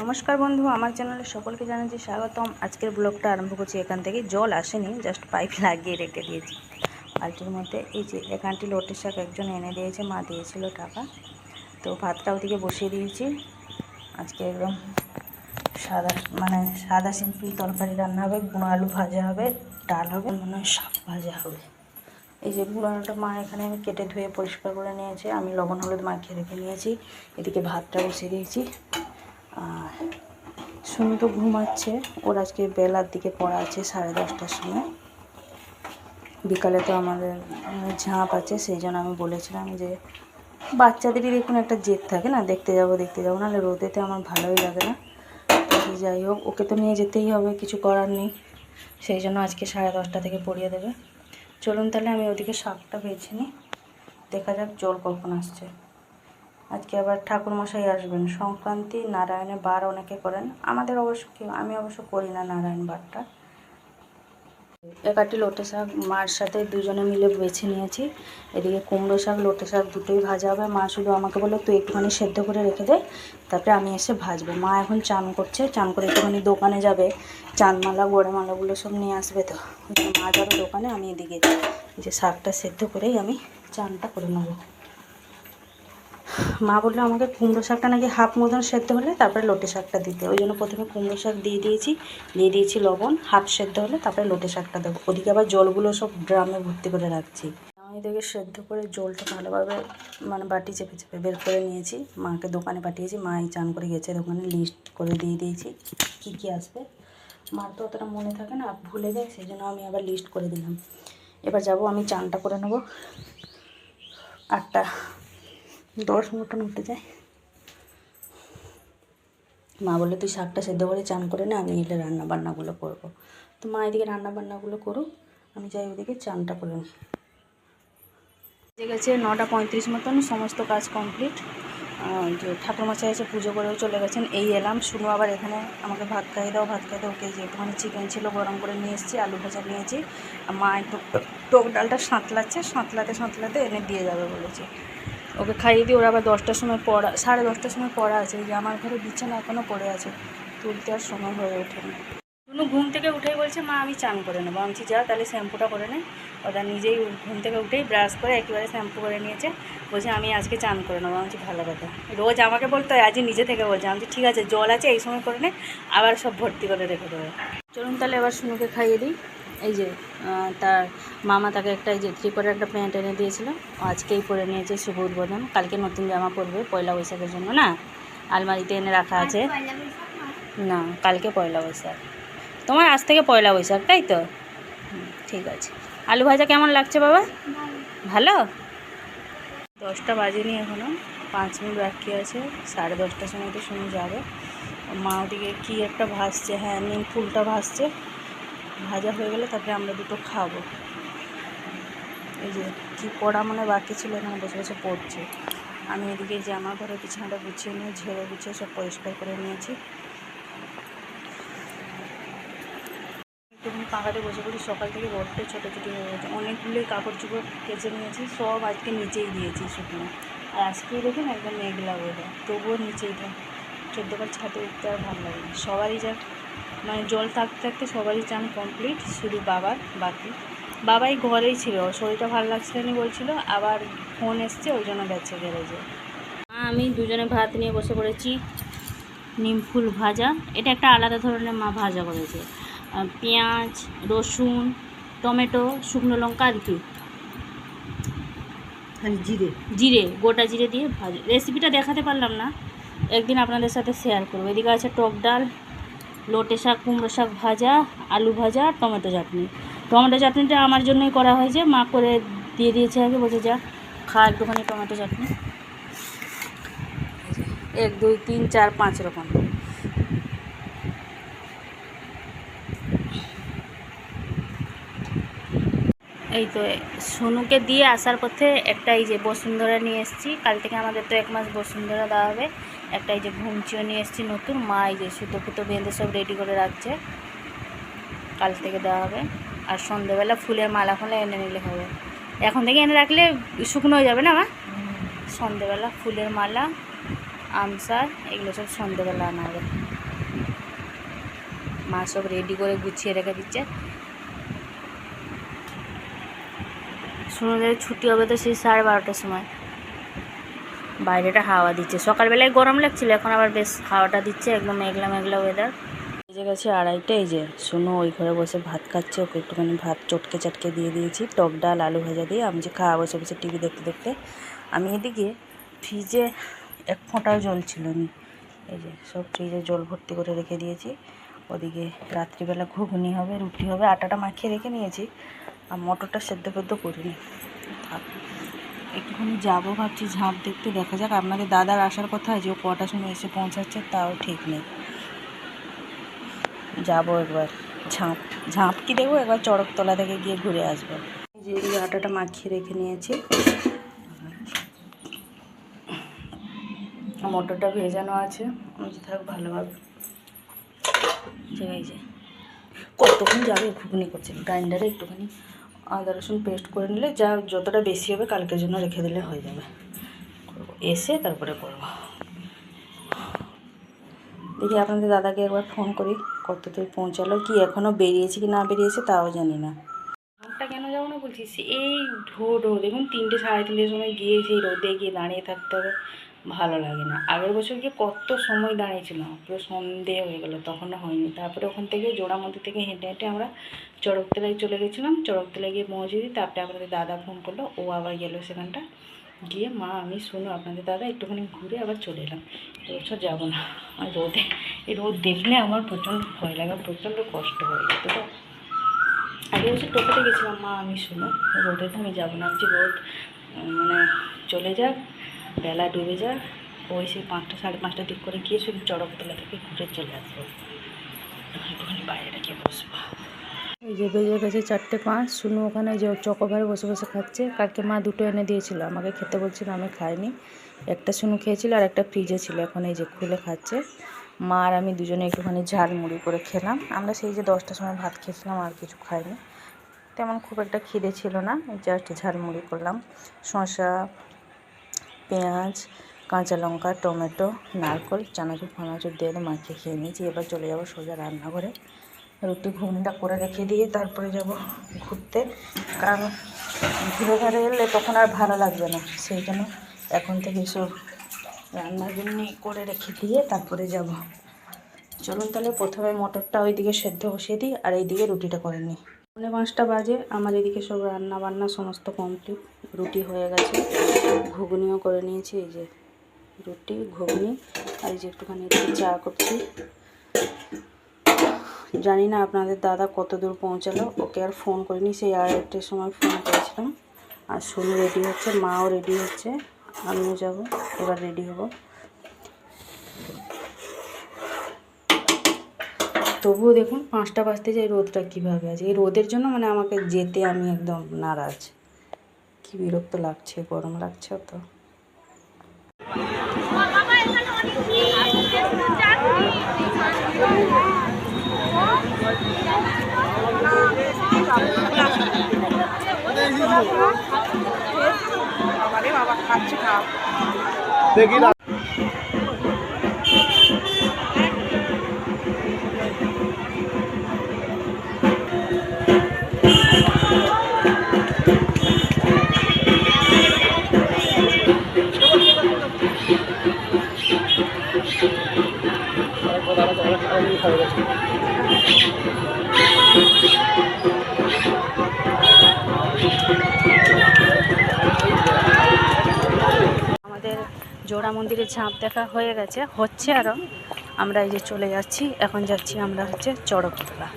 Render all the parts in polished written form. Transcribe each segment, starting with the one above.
নমস্কার বন্ধু, আমার চ্যানেলে সকলকে জানাচ্ছি স্বাগতম। আজকের ব্লগটা আরম্ভ করছি এখান থেকে। জল আসেনি, জাস্ট পাইপ লাগিয়ে রেখে দিয়েছি বালতির মধ্যে। এই যে এক আন্টি লোটের শাক একজন এনে দিয়েছে, মা দিয়েছিল টাকা। তো ভাতটা ওদিকে বসিয়ে দিয়েছি। আজকে একদম সাদা সিম্পল তরকারি রান্না হবে, গুঁড়ো আলু ভাজা হবে, ডাল হবে, মনে হয় শাক ভাজা হবে। এই যে গুঁড়ো আলুটা মা এখানে আমি কেটে ধুয়ে পরিষ্কার করে নিয়েছি, আমি লবণ হলুদ মাখিয়ে রেখে নিয়েছি। এদিকে ভাতটা বসিয়ে দিয়েছি। আর শুনু তো ঘুমাচ্ছে, ওর আজকে বেলার দিকে পড়া আছে 10:30টার সময়। বিকালে তো আমাদের ঝাঁপ আছে, সেই জন্য আমি বলেছিলাম যে বাচ্চাদেরই দেখুন একটা জেদ থাকে না, দেখতে যাবো, নাহলে রোদেতে আমার ভালোই লাগে না। তো যাই হোক, ওকে তো নিয়ে যেতেই হবে, কিছু করার নেই। সেই জন্য আজকে 10:30টা থেকে পড়িয়ে দেবে। চলুন তাহলে আমি ওদিকে শাকটা বেছে নিই, দেখা যাক জল কখন আসছে। আজকে আবার ঠাকুরমশাই আসবেন, সংক্রান্তি নারায়ণের বার অনেকে করেন, আমাদের আমি অবশ্য করি না নারায়ণ বারটা। একাটি লোটে শাক মার সাথে দুজনে মিলে বেছে নিয়েছি। এদিকে কুমড়ো শাক লোটে শাক দুটোই ভাজা হবে। মা শুধু আমাকে বললো তুই একটুখানি সেদ্ধ করে রেখে দে, তারপরে আমি এসে ভাজবো। মা এখন চান করছে, চান করে একটুখানি দোকানে যাবে, চাঁদমালা গোড়ামালাগুলো সব নিয়ে আসবে। তো মা যাবে দোকানে, আমি এদিকে যে শাকটা সেদ্ধ করেই আমি চানটা করে নেবো। মা বললো আমাকে কুমড়ো শাকটা নাকি হাফ মতন সেদ্ধ হলে তারপরে লোটে শাকটা দিতে, ওই জন্য প্রথমে কুমড়ো শাক দিয়ে দিয়েছি লবণ, হাফ সেদ্ধ হলে তারপরে লোটে শাকটা দেবো। ওদিকে আবার জলগুলো সব ড্রামে ভর্তি করে রাখছি। আমি এদিকে সেদ্ধ করে জলটা ভালোভাবে বাটি চেপে চেপে বের করে নিয়েছি। মাকে দোকানে পাঠিয়েছি, মাই চান করে গেছে দোকানে, লিস্ট করে দিয়ে দিয়েছি কী আসবে। মার তো অতটা মনে থাকে না, ভুলে যায়, সেই জন্য আমি আবার লিস্ট করে দিলাম। এবার যাব আমি চানটা করে নেবো। 8:10 মতন উঠে যায়। মা বলে তুই শাকটা সেদ্ধ করে চান করে নে, আমি এলে রান্নাবান্নাগুলো করবো। তো মা এদিকে রান্নাবান্নাগুলো করুক, আমি যাই ওদিকে চানটা করে নিই। ঠিক আছে, 9:35 মতন সমস্ত কাজ কমপ্লিট। যে ঠাকুরমশাই এসে পুজো করেও চলে গেছেন। এই এলাম, শুনু আবার এখানে আমাকে ভাত খাইয়ে দাও। ওকে যে একটুখানি চিকেন ছিল গরম করে নিয়ে এসেছি, আলু ভাজা নিয়েছি। আর মা একটু টক ডালটা সাঁতলাতে এনে দিয়ে যাবে বলেছে। ওকে খাইয়ে দিয়ে ওরা আবার 10টার সময় পড়া, 10:30টার সময় পড়া আছে। যে আমার ঘরে বিছানা এখনও পড়ে আছে, তুলতে আর সময় হয়ে ওঠেনি। শুনু ঘুম থেকে উঠেই বলছে মা আমি চান করে নেবো। আমি যা তাহলে শ্যাম্পুটা করে নে। ওরা নিজেই ঘুম থেকে উঠেই ব্রাশ করে একেবারে শ্যাম্পু করে নিয়েছে, বলছে আমি আজকে চান করে নেবো। আমি ভালো কথা, রোজ আমাকে বলতে হয়, আজকে নিজে থেকে বলছে। আমি ঠিক আছে, জল আছে এই সময় করে নে, আবার সব ভর্তি করে রেখে দেবে। চলুন তাহলে এবার শুনুকে খাইয়ে দিই। এই যে তার মামা তাকে একটা এই যে 3/4 একটা প্যান্ট এনে দিয়েছিল, আজকেই পরে নিয়েছে শুভ উদ্বোধন। কালকে নতুন জামা পরবে পয়লা বৈশাখের জন্য, না আলমারিতে এনে রাখা আছে। না, কালকে পয়লা বৈশাখ, তোমার আজ থেকে পয়লা বৈশাখ, তাই তো? ঠিক আছে। আলু ভাজা কেমন লাগছে বাবা? ভালো। 10টা বাজেনি এখনও, 5 মিনিট বাকি আছে। 10:30টার সময় তো শুনে যাবে। মা ওদিকে কী একটা ভাজছে, হ্যাঁ নিম ফুলটা ভাজছে। ভাজা হয়ে গেলে তারপরে আমরা দুটো খাবো। এই যে কী পড়া বাকি ছিল, এখানে বসে বসে পড়ছে। আমি এদিকে জামা ঘরে বিছানাটা গুছিয়ে নিয়ে ঝেড়ে গুছিয়ে সব পরিষ্কার করে নিয়েছি। একটুখানি পাখাতে বসে পড়ি, সকাল থেকে রোদটা ছোটোছুটি হয়ে গেছে। অনেকগুলোই কাপড় চোপড় কেচে নিয়েছি, সব আজকে নিচেই দিয়েছি শুকনো। আর আজকেই দেখুন একদম মেঘলা ওয়েদার, তবুও নিচেই দেয়। 14বার ছাদে উঠতে আর ভালো লাগে না। সবারই জল থাকতে থাকতে সবারই চান কমপ্লিট, শুধু বাবার বাকি। বাবাই ঘরেই ছিল, শরীরটা ভালো লাগছিল না বলছিল, আবার ফোন এসছে ওই জন্য গেছে গ্যারেজে। আমি দুজনে ভাত নিয়ে বসে পড়েছি। নিম ফুল ভাজা, এটা একটা আলাদা ধরনের মা ভাজা করেছে। পেঁয়াজ, রসুন, টমেটো, শুকনো লঙ্কা আর কি জিরে, গোটা জিরে দিয়ে ভাজা। রেসিপিটা দেখাতে পারলাম না, একদিন আপনাদের সাথে শেয়ার করবো। এদিকে আছে টক ডাল, লোটে শাক, কুমড়ো শাক ভাজা, আলু ভাজা, টমেটো চাটনি। টমেটো চাটনিটা আমার জন্যই করা হয়েছে, মা করে দিয়ে দিয়েছে আগে, বলছে যা খা একটুখানি টমেটো চাটনি। 1 2 3 4 5 রকম। এই তো সোনুকে দিয়ে আসার পথে একটা এই যে বসুন্ধরা নিয়ে এসেছি। কাল থেকে আমাদের তো 1 মাস বসুন্ধরা দেওয়া হবে। একটা এই যে ঘুমচিও নিয়ে এসেছি নতুন, মা এই যে সুতো ফুতো বেঁধে সব রেডি করে রাখছে, কাল থেকে দেওয়া হবে। আর সন্ধ্যেবেলা ফুলের মালা ফলে এনে নিলে হবে, এখন থেকে এনে রাখলে শুকনো হয়ে যাবে না মা। সন্ধ্যেবেলা ফুলের মালা আমসার এগুলো সব সন্ধ্যেবেলা আনা হবে। মা সব রেডি করে গুছিয়ে রেখে দিচ্ছে। সুনুদের ছুটি হবে তো সেই 12:30টার সময়। বাইরেটা হাওয়া দিচ্ছে, সকালবেলায় গরম লাগছিল, এখন আবার বেশ হাওয়াটা দিচ্ছে, একদম মেঘলা মেঘলা ওয়েদার। বেজে গেছে 2:30, এই যে সুনু ওই ঘরে বসে ভাত খাচ্ছে, ওকে একটুখানি ভাত চটকে চাটকে দিয়ে দিয়েছি, টক ডাল আলু ভাজা দিয়ে। আমি যে খাওয়া বসে বসে টিভি দেখতে দেখতে। আমি এদিকে ফ্রিজে এক ফোঁটাও জল ছিল না, এই যে সব ফ্রিজে জল ভর্তি করে রেখে দিয়েছি। ওদিকে রাত্রিবেলা ঘুগনি হবে, রুটি হবে, আটাটা মাখিয়ে রেখে নিয়েছি, আর মটরটা সেদ্ধ ফেদ্ধ করিনি। একটুখানি যাবো ভাবছি ঝাঁপ দেখতে, দেখা যাক। আপনাদের দাদার আসার কথা, যে ও কটার সময় এসে পৌঁছাচ্ছে তাও ঠিক নেই। যাবো একবার ঝাঁপ কি দেখবো, একবার চড়কতলা থেকে গিয়ে ঘুরে আসবো। যে এই আটাটা মাখিয়ে রেখে নিয়েছি, মটরটা ভেজানো আছে, থাক ভালোভাবে। এই যে কতক্ষণ যাবে ঘুগনি করছে, গ্রাইন্ডারে একটুখানি আদা রসুন পেস্ট করে নিলে যা যতটা বেশি হবে কালকের জন্য রেখে দিলে হয়ে যাবে। এসে তারপরে করবো। দেখি আপনাদের দাদাকে একবার ফোন করি, কত দূর পৌঁছালো, কি এখনও বেরিয়েছে কি না বেরিয়েছে তাও জানি না। ঘন্টা কেন যাবো না বলছিস, এই রোদ দেখুন 3টে 3:30টার সময় গিয়ে সেই রোদে গিয়ে দাঁড়িয়ে থাকতে হবে, ভালো লাগে না। আগের বছর গিয়ে কত সময় দাঁড়িয়েছিলাম, পুরো সন্ধে হয়ে গেলো, তখনও হয়নি। তারপরে ওখান থেকে জোড়ামন্দির থেকে হেঁটে হেঁটে আমরা চড়কতলায় চলে গেছিলাম, চড়কতলায় গিয়ে পৌঁছে দিই। তারপরে আপনাদের দাদা ফোন করলো, ও আবার গেলো সেখানটা গিয়ে, মা আমি শুনো আপনাদের দাদা একটুখানি ঘুরে আবার চলে এলাম। এবছর যাবো না, আর রোদে, এই রোদ দেখলে আমার প্রচণ্ড ভয় লাগে, প্রচণ্ড কষ্ট হয়ে যেত। তো আগে বছর টোটোতে গেছিলাম, মা আমি শুনো রোদেতে আমি যাবো না, যে রোদ মানে চলে যাক, বেলা ডুবে যাক, ওই সেই 5টা 5:30টার দিক করে গিয়ে শুধু চড়কতলা থেকে ঘুরে চলে আসবো, একটুখানি বাইরেটা গিয়ে বসবো। এই যে বেজে গেছে 4:05, শুনু ওখানে যে চকোবারে বসে বসে খাচ্ছে। কালকে মা 2টো এনে দিয়েছিল, আমাকে খেতে বলছিল, আমি খাইনি। একটা শুনু খেয়েছিল আর একটা ফ্রিজে ছিল, এখন এই যে খুলে খাচ্ছে। মা আর আমি দুজনে একটুখানি ঝালমুড়ি করে খেলাম। আমরা সেই যে 10টার সময় ভাত খেয়েছিলাম, আর কিছু খাইনি, তেমন খুব একটা খিদে ছিল না, জাস্ট ঝালমুড়ি করলাম। শসা, পেঁয়াজ, কাঁচা লঙ্কা, টমেটো, নারকেল, চানাচুর ফানাচুর দিয়ে মাখিয়ে খেয়ে নিয়েছি। এবার চলে যাবো সোজা রান্নাঘরে, রুটি ঘুগনিটা করে রেখে দিয়ে তারপরে যাব ঘুরতে, কারণ ঘুরে ঘুরে এলে তখন আর ভালো লাগবে না, সেই জন্য এখন থেকে সব রান্নার জন্য করে রেখে দিয়ে তারপরে যাব। চলুন তাহলে প্রথমে মটরটা ওইদিকে সেদ্ধ বসিয়ে দিই, আর এইদিকে রুটিটা করে নিই। 5:45 বাজে, আমার এদিকে সব রান্না বান্না সমস্ত কমপ্লিট। রুটি হয়ে গেছে, ঘুগনিও করে নিয়েছি, এই যে রুটি ঘুগনি, আর এই যে একটুখানি চা করছি। জানি না আপনাদের দাদা কত দূর পৌঁছালো, ওকে আর ফোন করিনি, সেই 2:30টার সময় ফোন করেছিলাম। আর শুনু রেডি হচ্ছে, মাও রেডি হচ্ছে, আমিও যাব, এবার রেডি হব। তবুও দেখুন 5টা বাজতে যাই, রোদটা কীভাবে আছে। এই রোদের জন্য মানে আমাকে যেতে আমি একদম নারাজ, কি বিরক্ত লাগছে, গরম লাগছে তো। বাবা খাচ্ছে, খাও দেখি না। আমাদের জোড়া মন্দিরে ঝাঁপ দেখা হয়ে গেছে, হচ্ছে আরও। আমরা এই যে চলে যাচ্ছি, এখন যাচ্ছি আমরা হচ্ছে চড়কতলা।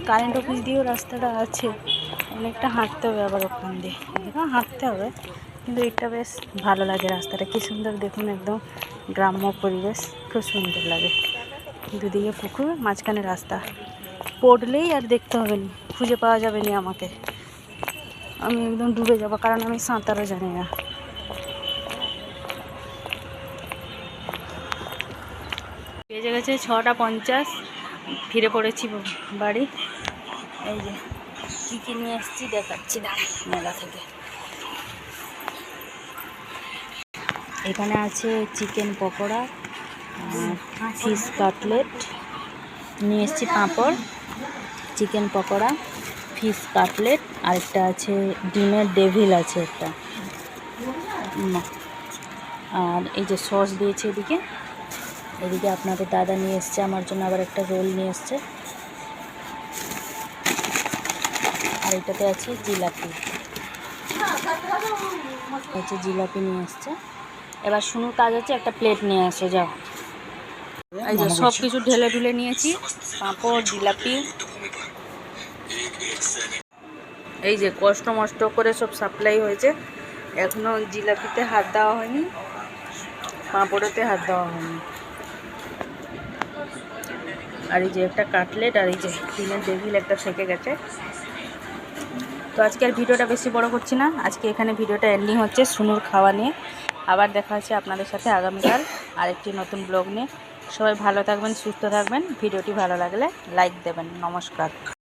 কারেন্ট অফিস দিয়েও রাস্তাটা আছে, অনেকটা হাঁটতে হবে, আবার ওখান দিয়ে হাঁটতে হবে, কিন্তু এটা বেশ ভালো লাগে। রাস্তাটা কি সুন্দর দেখুন, একদম গ্রাম্য পরিবেশ, খুব সুন্দর লাগে। দুদিকে পুকুর, মাঝখানে রাস্তা, পড়লেই আর দেখতে হবে না, খুঁজে পাওয়া যাবে না আমাকে, আমি একদম ডুবে যাব, কারণ আমি সাঁতারও জানি না। বেজে গেছে 6:50, ফিরে পড়েছি বাড়ি। এই যে কী কী নিয়ে এসেছি দেখাচ্ছি না মেলা থেকে। এখানে আছে চিকেন পকোড়া, ফিশ কাটলেট, নিয়ে এসেছি পাঁপড়, চিকেন পকোড়া, ফিশ কাটলেট, আরেকটা আছে ডিমের ডেভিল আছে একটা, আর এই যে সস দিয়েছে এদিকে। এদিকে আপনাদের দাদা নিয়ে এসছে আমার জন্য আবার একটা রোল নিয়ে এসছে, আর এটাতে আছে জিলাপি, জিলাপি নিয়ে এসছে। এবার শুনুর কাজ হচ্ছে একটা প্লেট নিয়ে আসো, যাও। এই যে সব কিছু ঢেলে ঢুলে নিয়েছি, পাঁপড়, জিলাপি, এই যে কষ্ট মষ্ট করে সব সাপ্লাই হয়েছে। এখনও জিলাপিতে হাত দেওয়া হয়নি, পাঁপড়েতে হাত দেওয়া হয়নি। আর এই যে একটা কাটলেট, আর এই যে ডিমের ডেভিল একটা থেকে গেছে। তো আজকে আর ভিডিওটা বেশি বড় করছি না, আজকে এখানে ভিডিওটা এন্ডিং হচ্ছে শুনুর খাওয়া নিয়ে। আবার দেখা হচ্ছে আপনাদের সাথে আগামীকাল আরেকটি নতুন ব্লগ নিয়ে। সবাই ভালো থাকবেন, সুস্থ থাকবেন। ভিডিওটি ভালো লাগলে লাইক দেবেন। নমস্কার।